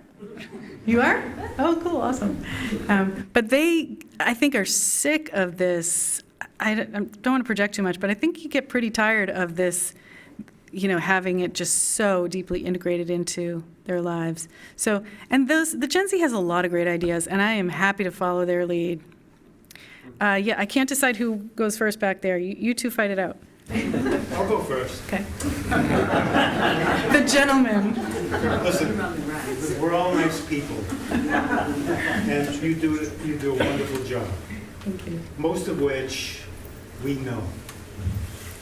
You are? Oh, cool, awesome. But they, I think, are sick of this. I don't want to project too much, but I think you get pretty tired of this, having it just so deeply integrated into their lives. So, and the Gen Z has a lot of great ideas, and I am happy to follow their lead. Yeah, I can't decide who goes first back there. You two fight it out. I'll go first. Okay. The gentleman. Listen, we're all nice people, and you do a wonderful job. Thank you. Most of which we know.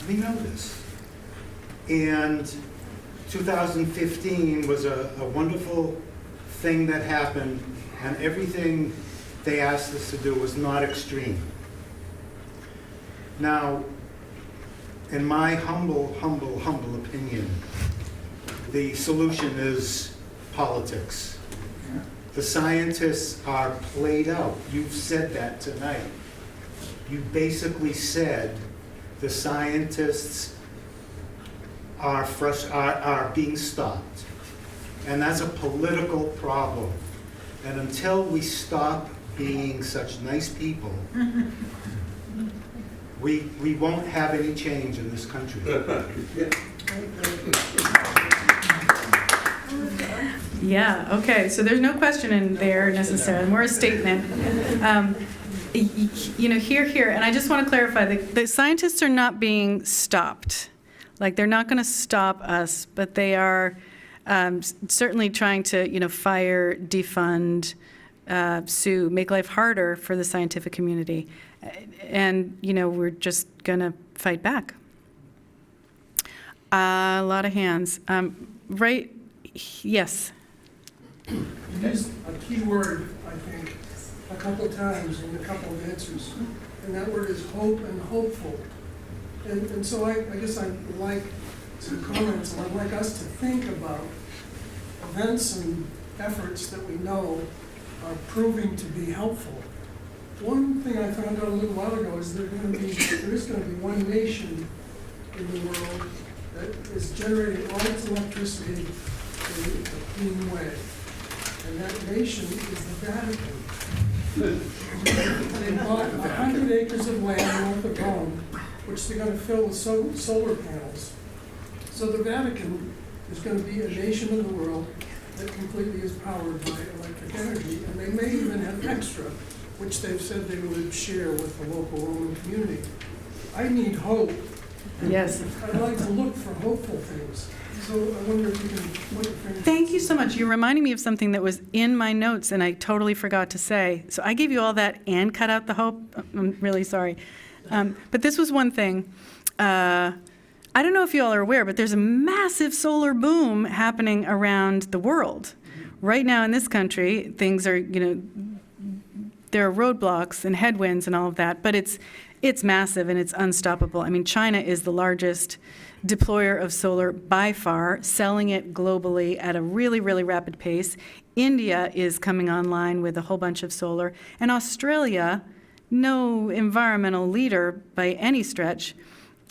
We know this. And 2015 was a wonderful thing that happened, and everything they asked us to do was not extreme. Now, in my humble opinion, the solution is politics. The scientists are played out. You've said that tonight. You basically said the scientists are being stopped. And that's a political problem. And until we stop being such nice people, we won't have any change in this country. Yeah, okay, so there's no question in there necessarily, more a statement. Here, and I just want to clarify, the scientists are not being stopped. Like, they're not going to stop us, but they are certainly trying to, fire, defund, sue, make life harder for the scientific community. And, we're just going to fight back. A lot of hands. Right? Yes. You used a key word, I think, a couple times in a couple of answers, and that word is hope and hopeful. And so I guess I'd like some comments, and I'd like us to think about events and efforts that we know are proving to be helpful. One thing I found out a little while ago is there is going to be one nation in the world that is generating all its electricity in a clean way. And that nation is the Vatican. They bought 100 acres of land north of Rome, which they're going to fill with solar panels. So the Vatican is going to be a nation in the world that completely is powered by electric energy, and they may even have extra, which they've said they would share with the local Roman community. I need hope. Yes. I'd like to look for hopeful things. So I wonder if you can look at things. Thank you so much. You're reminding me of something that was in my notes and I totally forgot to say. So I gave you all that and cut out the hope. I'm really sorry. But this was one thing. I don't know if you all are aware, but there's a massive solar boom happening around the world. Right now in this country, things are, there are roadblocks and headwinds and all of that, but it's massive and it's unstoppable. I mean, China is the largest deployer of solar by far, selling it globally at a really, really rapid pace. India is coming online with a whole bunch of solar. And Australia, no environmental leader by any stretch,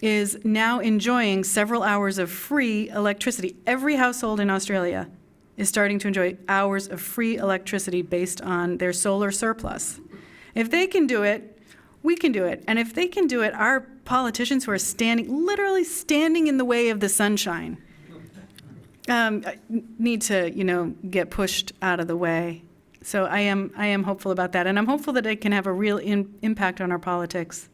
is now enjoying several hours of free electricity. Every household in Australia is starting to enjoy hours of free electricity based on their solar surplus. If they can do it, we can do it. And if they can do it, our politicians who are literally standing in the way of the sunshine, need to, get pushed out of the way. So I am hopeful about that. And I'm hopeful that it can have a real impact on our politics.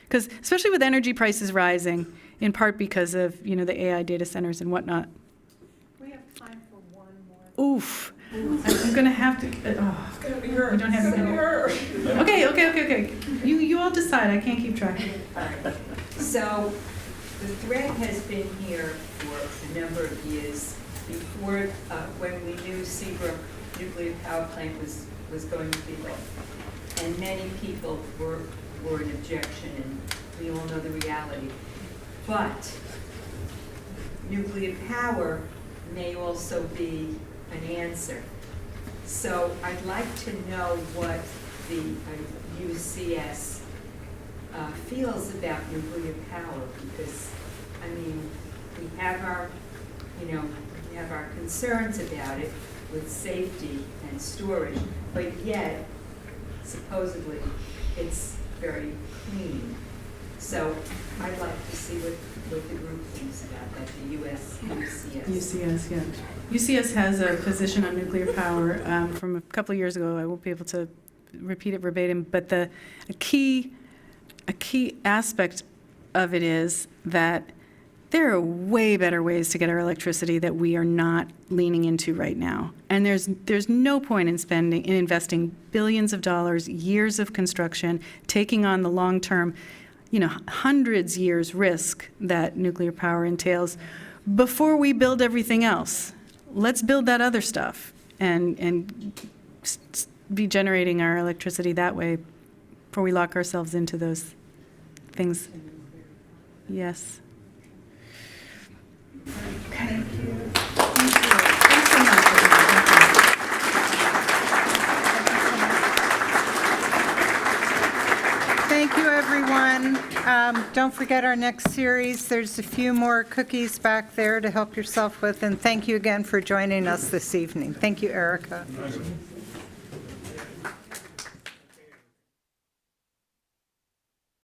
Because especially with energy prices rising, in part because of, the AI data centers and whatnot. We have time for one more. Oof. I'm going to have to. It's going to be her. We don't have any. Okay. You all decide. I can't keep track. All right. So the threat has been here for a number of years. Before, when we knew Seabrook nuclear power plant was going to be built, and many people were in objection, and we all know the reality. But nuclear power may also be an answer. So I'd like to know what the UCS feels about nuclear power, because, we have our, we have our concerns about it with safety and storage, but yet supposedly it's very clean. So I'd like to see what the group thinks about that, the UCS. UCS, yeah. UCS has a position on nuclear power from a couple of years ago. I won't be able to repeat it verbatim, but a key aspect of it is that there are way better ways to get our electricity that we are not leaning into right now. And there's no point in investing billions of dollars, years of construction, taking on the long-term, hundreds years risk that nuclear power entails before we build everything else. Let's build that other stuff and be generating our electricity that way before we lock ourselves into those things. Yes. Thank you. Thanks so much, everyone. Thank you, everyone. Don't forget our next series. There's a few more cookies back there to help yourself with, and thank you again for joining us this evening. Thank you, Erica.